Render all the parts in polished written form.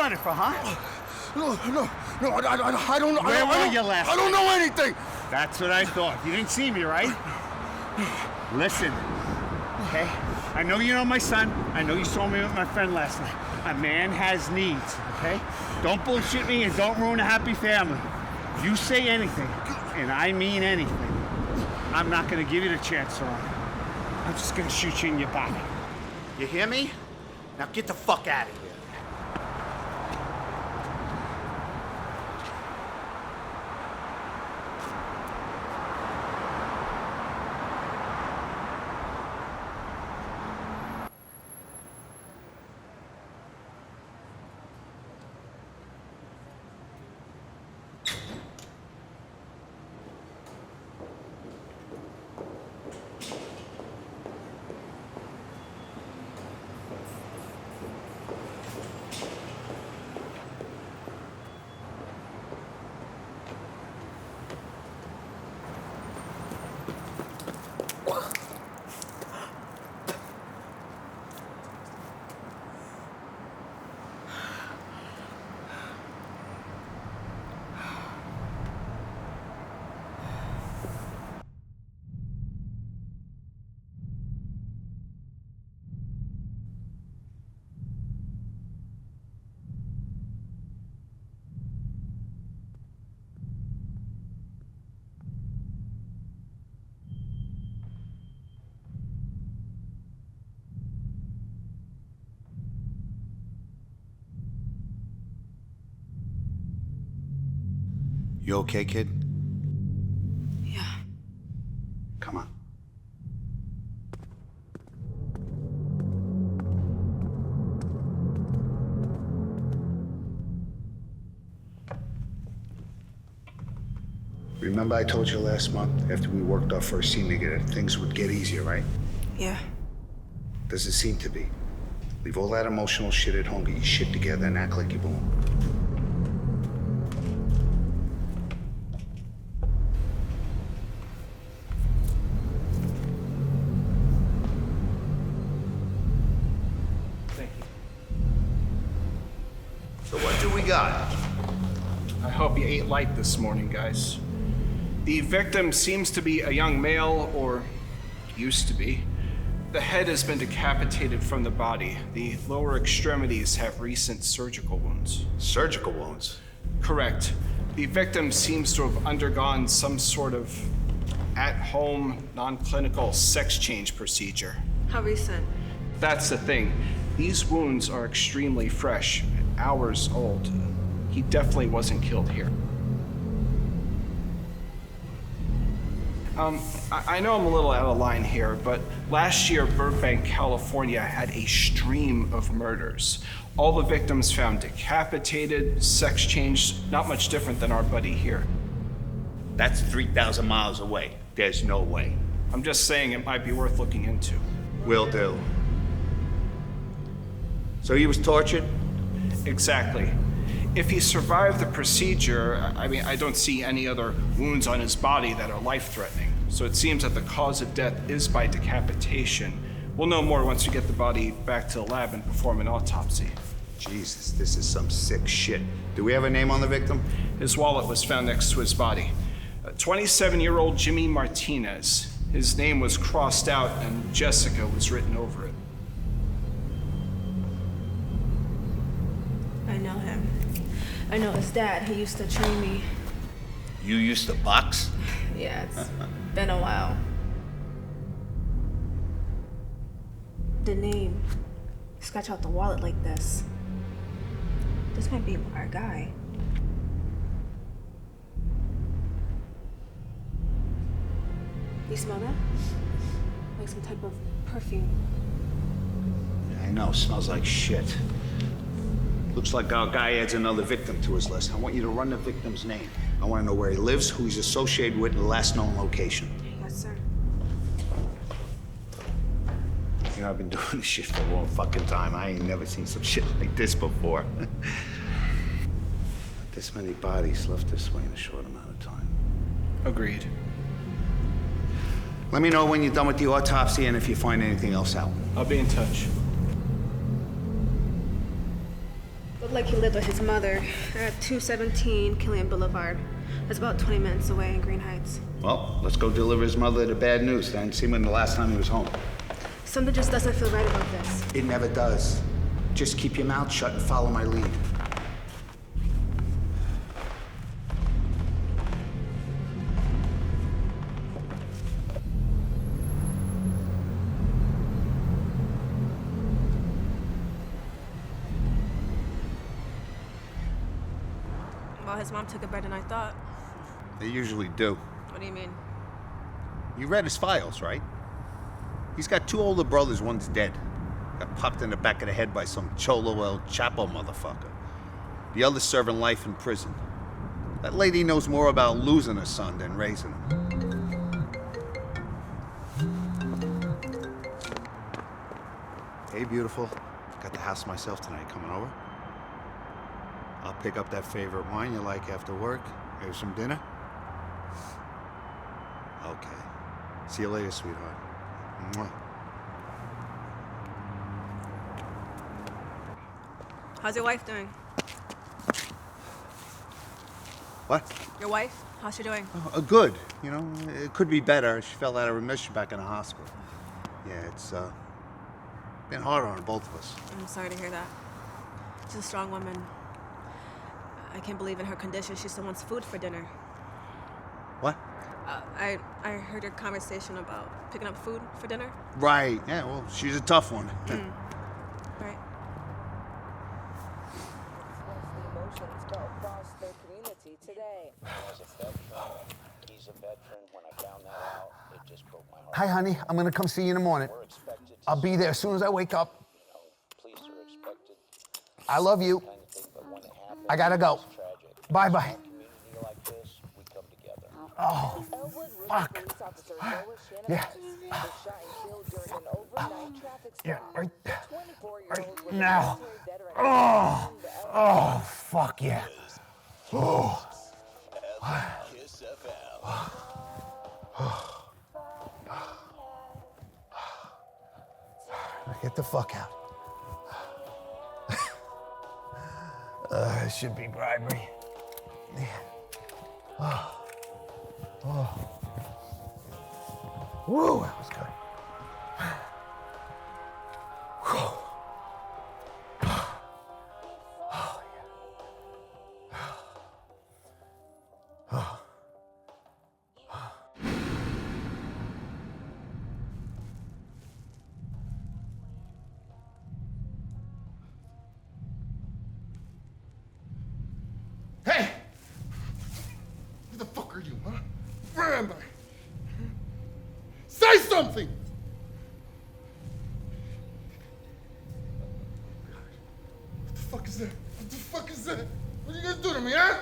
running for, huh? No, I don't know. Where were you last I don't know anything. That's what I thought. You didn't see me, right? Listen, okay? I know you know my son. I know you saw me with my friend last night. A man has needs, okay? Don't bullshit me and don't ruin a happy family. If you say anything, and I mean anything, I'm not gonna give you the chance to run. I'm just gonna shoot you in your back. You hear me? Now get the fuck out of here. You okay, kid? Yeah. Come on. Remember I told you last month, after we worked our first scene together, things would get easier, right? Yeah. Does it seem to be? Leave all that emotional shit at home, get your shit together, and act like you belong. So what do we got? I hope you ate light this morning, guys. The victim seems to be a young male, or used to be. The head has been decapitated from the body. The lower extremities have recent surgical wounds. Surgical wounds? Correct. The victim seems to have undergone some sort of at-home, non-clinical sex change procedure. How recent? That's the thing. These wounds are extremely fresh, hours old. He definitely wasn't killed here. I know I'm a little out of line here, but last year, Burbank, California had a stream of murders. All the victims found decapitated, sex changed, not much different than our buddy here. That's 3,000 miles away. There's no way. I'm just saying it might be worth looking into. Will do. So he was tortured? Exactly. If he survived the procedure, I don't see any other wounds on his body that are life-threatening. So it seems that the cause of death is by decapitation. We'll know more once we get the body back to the lab and perform an autopsy. Jesus, this is some sick shit. Do we have a name on the victim? His wallet was found next to his body. 27-year-old Jimmy Martinez. His name was crossed out and Jessica was written over it. I know him. I know his dad. He used to train me. You used to box? Yeah, it's been a while. The name. Scratch out the wallet like this. This might be our guy. You smell that? Like some type of perfume. I know, smells like shit. Looks like our guy adds another victim to his list. I want you to run the victim's name. I want to know where he lives, who he's associated with, and the last known location. Yes, sir. You know, I've been doing this shit for a long fucking time. I ain't never seen some shit like this before. This many bodies left this way in a short amount of time. Agreed. Let me know when you're done with the autopsy and if you find anything else out. I'll be in touch. The looked like he lived with his mother at 217 Killian Boulevard. That's about 20 minutes away in Green Heights. Well, let's go deliver his mother the bad news. I didn't see him the last time he was home. Something just doesn't feel right about this. It never does. Just keep your mouth shut and follow my lead. Well, his mom took it better than I thought. They usually do. What do you mean? You read his files, right? He's got 2 older brothers, one's dead. Got popped in the back of the head by some Cholo El Chapo motherfucker. The other's serving life in prison. That lady knows more about losing her son than raising him. Hey, beautiful. Got the house myself tonight. Coming over? I'll pick up that favorite wine you like after work. Maybe some dinner? Okay. See you later, sweetheart. Mwah. How's your wife doing? What? Your wife? How's she doing? Good. You know, it could be better. She fell out of remission back in the hospital. Yeah, it's been hard on both of us. I'm sorry to hear that. She's a strong woman. I can't believe in her condition she still wants food for dinner. What? I heard your conversation about picking up food for dinner. Right. Yeah, well, she's a tough one. Right. Emotions felt across their community today. As a veteran, he's a veteran. When I found that out, it just broke my heart. Hi, honey. I'm gonna come see you in the morning. We're expected to I'll be there as soon as I wake up. police are expected I love you. kind of thing, but when it happens, I gotta go. it's tragic. Bye-bye. In a community like this, we come together. Oh, fuck. Yeah. Yeah, right there. Right now. Oh, fuck yeah. Oh. Get the fuck out. It should be bribery. Yeah. Oh. Oh. Woo, that was good. Whew. Oh, yeah. Oh. Hey! Who the fuck are you, huh? Where am I? Say something! What the fuck is that? What the fuck is that? What are you gonna do to me, huh?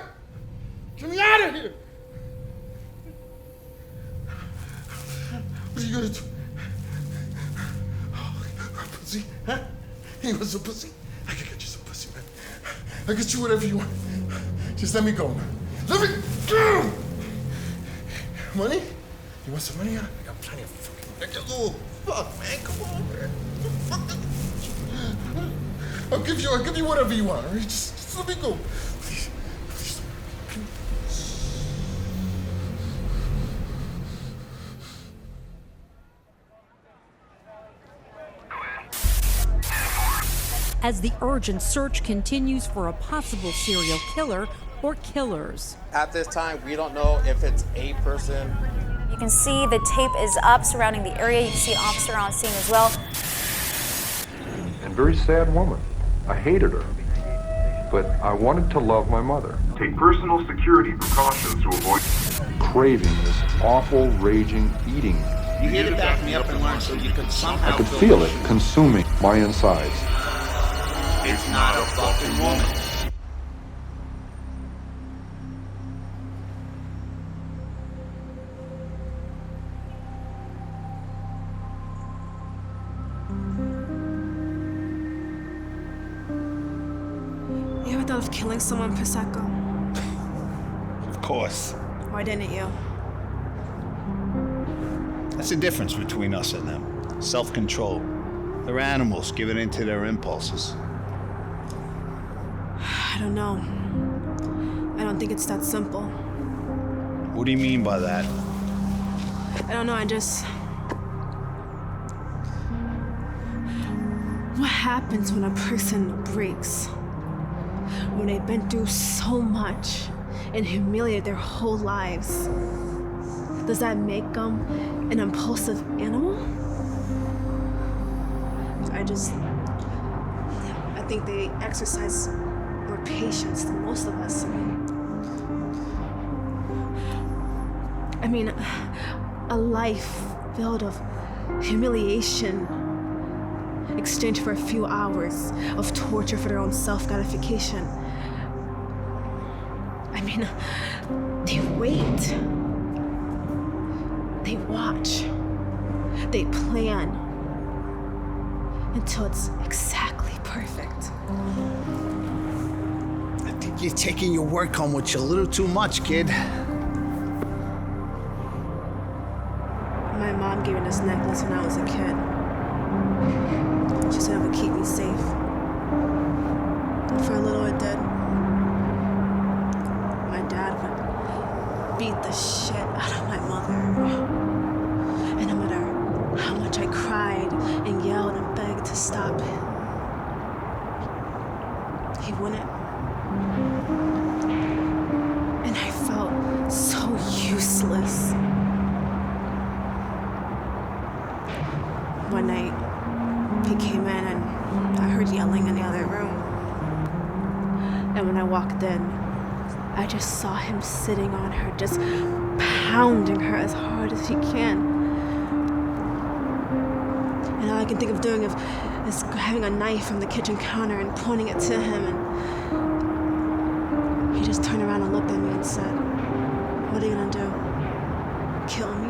Get me out of here! What are you gonna do? Oh, pussy, huh? You want some pussy? I can get you some pussy, man. I'll get you whatever you want. Just let me go, man. Let me go! Money? You want some money? I got plenty of fucking money. Oh, fuck, man. Come on, man. I'll give you whatever you want, all right? Just let me go. Please. Please. As the urgent search continues for a possible serial killer or killers. At this time, we don't know if it's a person. You can see the tape is up surrounding the area. You can see an officer on scene as well. And very sad woman. I hated her, but I wanted to love my mother. Take personal security precautions to avoid Craving this awful, raging eating. You here to back me up and learn so you could somehow I could feel it consuming my insides. It's not a fucking woman. You ever thought of killing someone, Prosecco? Of course. Why didn't you? That's the difference between us and them. Self-control. They're animals giving in to their impulses. I don't know. I don't think it's that simple. What do you mean by that? I don't know, what happens when a person breaks? When they've been through so much and humiliated their whole lives? Does that make them an impulsive animal? I think they exercise more patience than most of us. I mean, a life filled of humiliation, exchanged for a few hours of torture for their own self-gratification. I mean, they wait. They watch. They plan until it's exactly perfect. I think you're taking your work home with you a little too much, kid. My mom gave me this necklace when I was a kid. She said it would keep me safe. And for a little it did. My dad would beat the shit out of my mother. And no matter how much I cried and yelled and begged to stop, he wouldn't. And I felt so useless. One night, he came in and I heard yelling in the other room. And when I walked in, I just saw him sitting on her, just pounding her as hard as he can. And all I can think of doing is having a knife from the kitchen counter and pointing it to him. And he just turned around and looked at me and said, "What are you gonna do? Kill me?"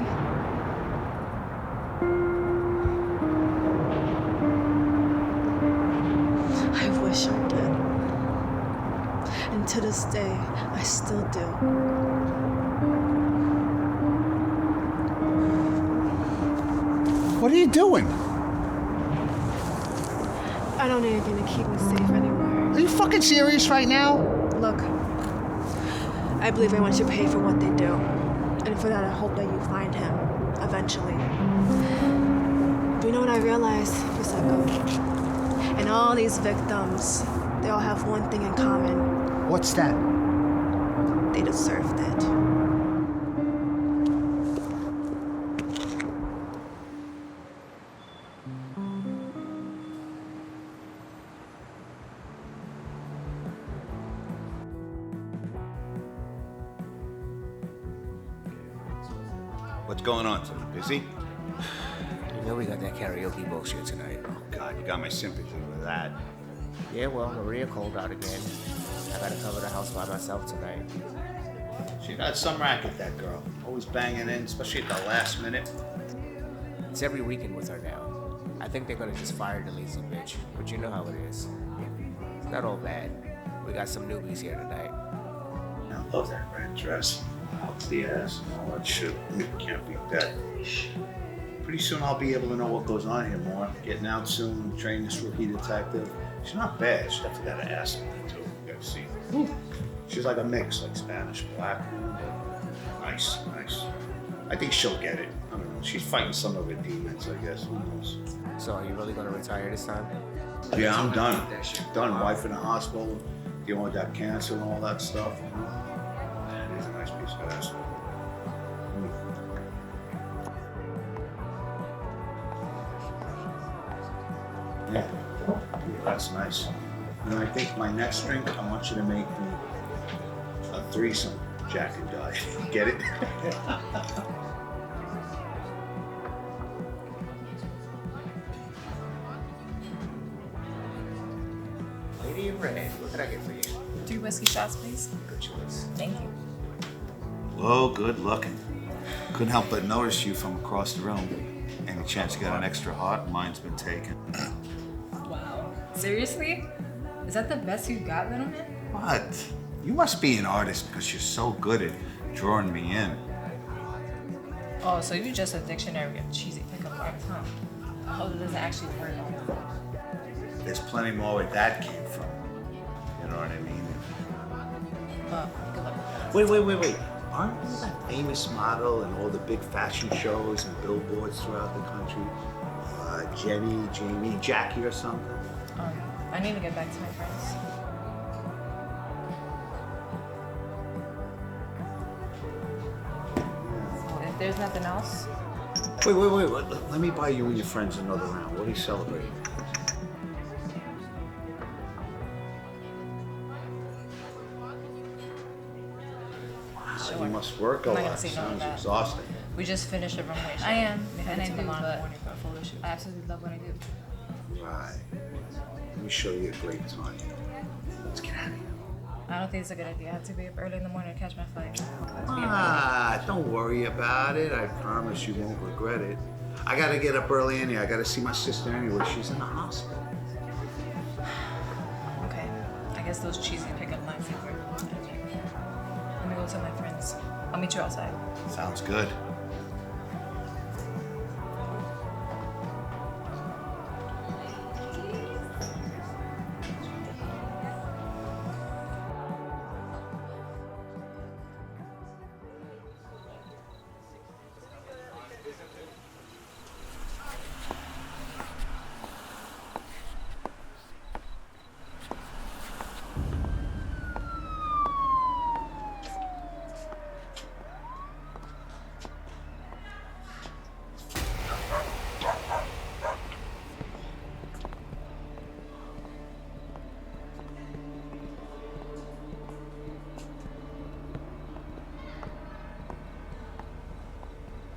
I wish I did. And to this day, I still do. What are you doing? I don't need anything to keep me safe anymore. Are you fucking serious right now? Look, I believe I want you to pay for what they do. And for that, I hope that you find him, eventually. But you know what I realized, Prosecco? And all these victims, they all have one thing in common. What's that? They deserved it. What's going on today? Busy? You know we got that karaoke bullshit tonight. Oh, God, you got my sympathy with that. Yeah, well, Maria called out again. I gotta cover the house by myself tonight. She got some racket, that girl. Always banging in, especially at the last minute. It's every weekend with her now. I think they're gonna just fire the lazy bitch, but you know how it is. It's not all bad. We got some newbies here tonight. I love that red dress. Out the ass and all that shit. Can't beat that. Pretty soon I'll be able to know what goes on here more. Getting out soon, train this rookie detective. She's not bad. She's definitely got an ass in her too. You gotta see. She's like a mix, like Spanish, black. Nice, nice. I think she'll get it. I don't know. She's fighting some of her demons, I guess. Who knows? So are you really gonna retire this time? Yeah, I'm done. Done. Wife in the hospital, dealing with that cancer and all that stuff. He's a nice piece of ass. Yeah, that's nice. And I think my next drink, I want you to make me a threesome, Jack and Di. Get it? Lady in red, what can I get for you? 3 whiskey shots, please. Good choice. Thank you. Whoa, good looking. Couldn't help but notice you from across the room. Any chance you got an extra heart? Mine's been taken. Wow. Seriously? Is that the best you got, little man? What? You must be an artist because you're so good at drawing me in. Oh, so you're just a dictionary of cheesy pickup lines, huh? I hope it doesn't actually work on you. There's plenty more where that came from. You know what I mean? Good luck. Wait. Aren't you that famous model in all the big fashion shows and billboards throughout the country? Jenny, Jamie, Jackie or something? I need to get back to my friends. So if there's nothing else, Wait. Let me buy you and your friends another round. What are you celebrating? Wow, you must work a I'm not lot. gonna say no to Sounds that. exhausting. we just finished a runway show. I am, We and I headed do, to Milan in the but morning for a photo shoot. I absolutely love what I do. Right. Let me show you a great time. Let's get out of here. I don't think it's a good idea. I have to be up early in the morning to catch my flight. Don't worry about it. I promise you won't regret it. I gotta get up early anyway. I gotta see my sister anyway. She's in the hospital. Okay. I guess those cheesy pickup lines ain't very long. Let me go tell my friends. I'll meet you outside. Sounds good.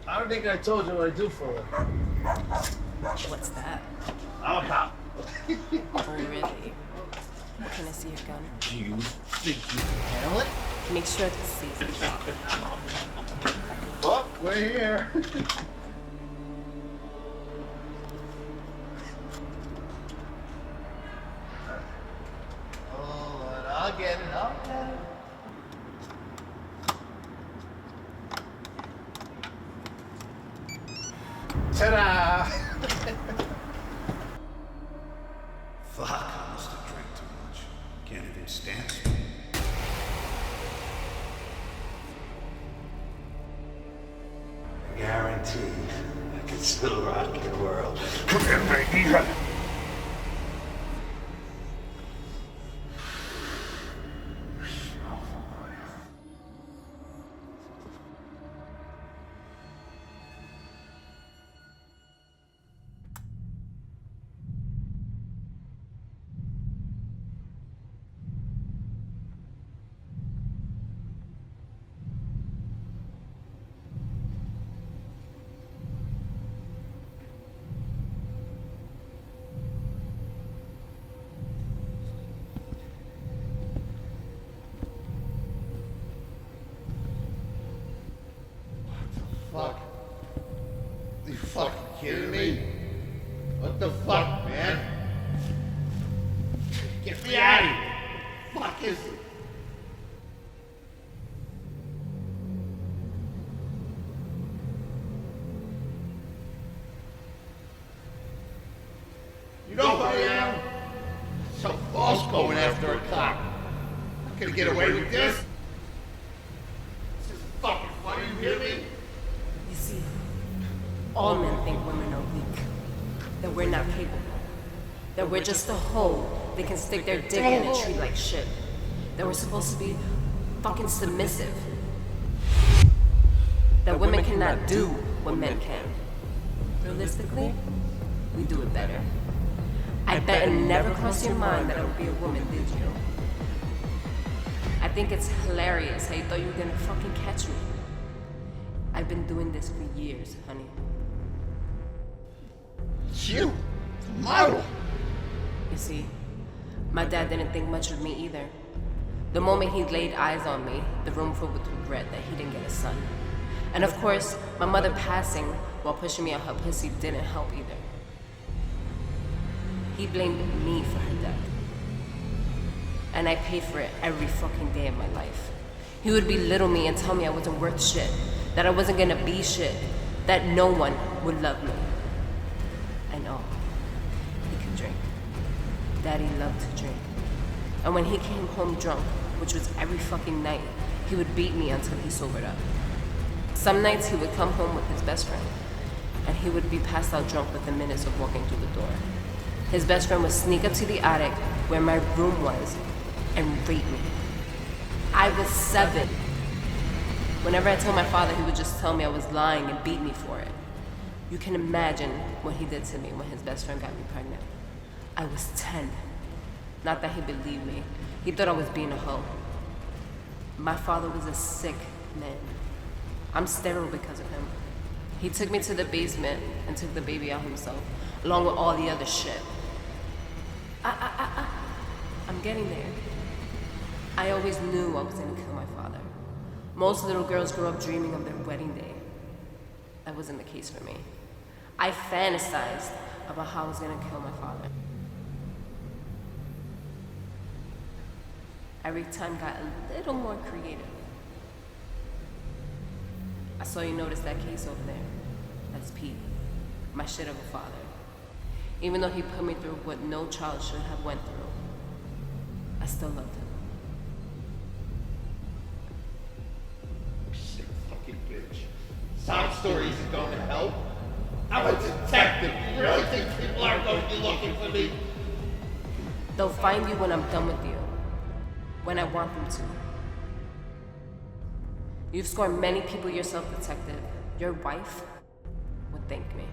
I don't think I told you what I do for a living. What's that? I'm a cop. Oh, really? Can I see your gun? Do you think you can handle it? Make sure it's seasoned. Well, we're here. Oh, I'll get it. Ta-da! Fuck, I must have drank too much. Can't even stand it. Guaranteed, I can still rock your world. Come here, baby. Fuck. You fucking kidding me? What the fuck, man? Get me out of here. Fuck is it? You know who I am? Some boss going after a cop. I'm gonna get away with this? This is fucking funny, you hear me? You see, all men think women are weak. That we're not capable. That we're just a hole they can stick their dick in and treat like shit. That we're supposed to be fucking submissive. That women cannot do what men can. Realistically, we do it better. I bet it never crossed your mind that I would be a woman, did you? I think it's hilarious how you thought you were gonna fucking catch me. I've been doing this for years, honey. It's you, the model. You see, my dad didn't think much of me either. The moment he laid eyes on me, the room filled with regret that he didn't get a son. And of course, my mother passing while pushing me out her pussy didn't help either. He blamed me for her death. And I paid for it every fucking day of my life. He would belittle me and tell me I wasn't worth shit, that I wasn't gonna be shit, that no one would love me. And oh, he could drink. Daddy loved to drink. And when he came home drunk, which was every fucking night, he would beat me until he sobered up. Some nights he would come home with his best friend, and he would be passed out drunk within minutes of walking through the door. His best friend would sneak up to the attic where my room was and rape me. I was 7. Whenever I told my father, he would just tell me I was lying and beat me for it. You can imagine what he did to me when his best friend got me pregnant. I was 10. Not that he believed me. He thought I was being a hoe. My father was a sick man. I'm sterile because of him. He took me to the basement and took the baby out himself, along with all the other shit. I'm getting there. I always knew I was gonna kill my father. Most little girls grow up dreaming of their wedding day. That wasn't the case for me. I fantasized about how I was gonna kill my father. Every time got a little more creative. I saw you notice that case over there. That's Pete, my shit of a father. Even though he put me through what no child should have went through, I still loved him. Sick fucking bitch. Sound stories are going to help. I'm a detective. You really think people aren't going to be looking for me? They'll find you when I'm done with you. When I want them to. You've scorned many people yourself, detective. Your wife would thank me.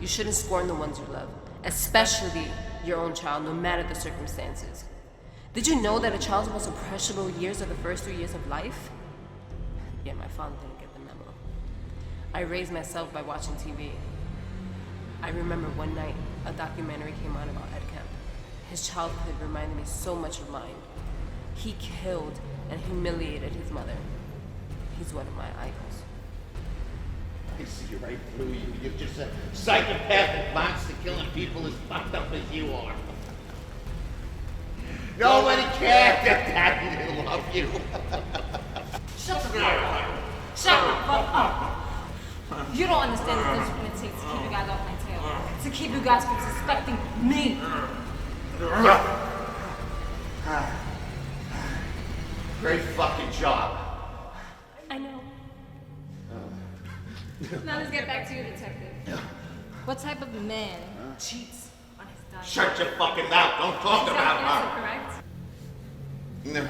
You shouldn't scorn the ones you love, especially your own child, no matter the circumstances. Did you know that a child's most impressionable years are the first 3 years of life? Yeah, my father didn't get the memo. I raised myself by watching TV. I remember one night, a documentary came on about Ed Kemp. His childhood reminded me so much of mine. He killed and humiliated his mother. He's one of my idols. I see right through you. You're just a psychopathic monster killing people as fucked up as you are. Nobody cared that Daddy didn't love you. Shut the fuck up. Shut the fuck up. You don't understand the things it takes to keep you guys off my tail. To keep you guys from suspecting me. Great fucking job. I know. Now let's get back to you, detective. What type of man cheats on his diet? Shut your fucking mouth. Don't talk about her. Correct? No.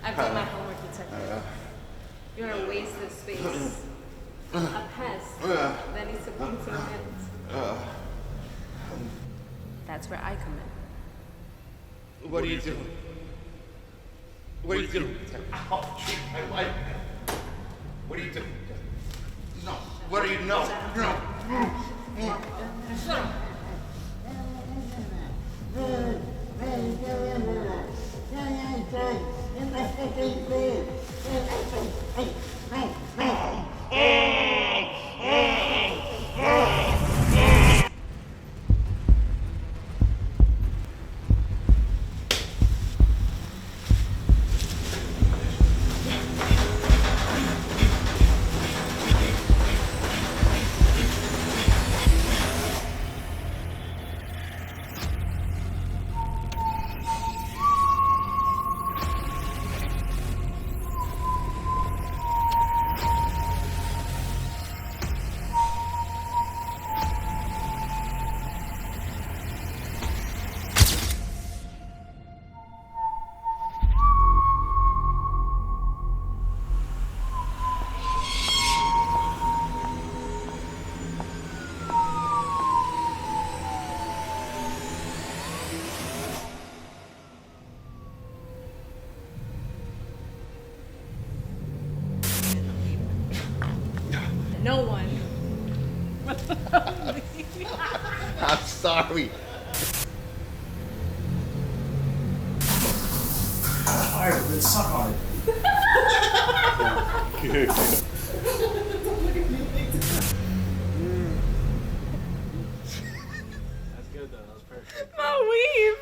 I've done my homework, detective. You're a waste of space. A pest that needs to come to an end. That's where I come in. What are you doing? What are you doing? Oh, treat my wife. What are you doing? No. What are you? No. No. Shut up. No one. I'm sorry. Alright, then suck on it. My weave.